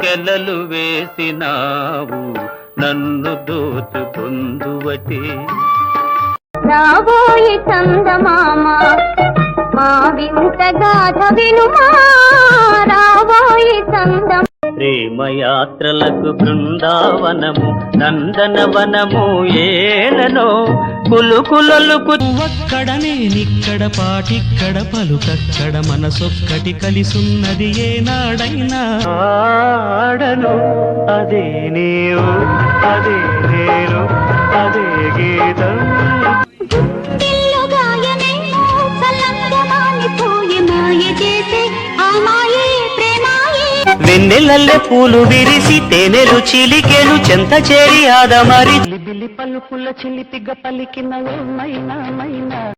సంకెలలు వేసినావు నన్ను దోచుకొందువటే. రాబోయి చందమామ మా వింత గాథ వినుమా, రాబోయి చందమామ. ప్రేమయాత్రలకు బృందావనము నందనవనము ఏలనో కులుకులలుకు. ఒక్కడ నేనిక్కడ పాటిక్కడ పలుకక్కడ మనసొక్కటి కలిసున్నది ఏనాడైనా. ఆడను అదే నీవు అదే నేను అదే గీతం. వెన్నెలల్లె పూలు విరిసి తేనెలు చిలికెను చెంత చేరి ఆదమరి. పలుకుల చిలిపిగ పలికిన మైనా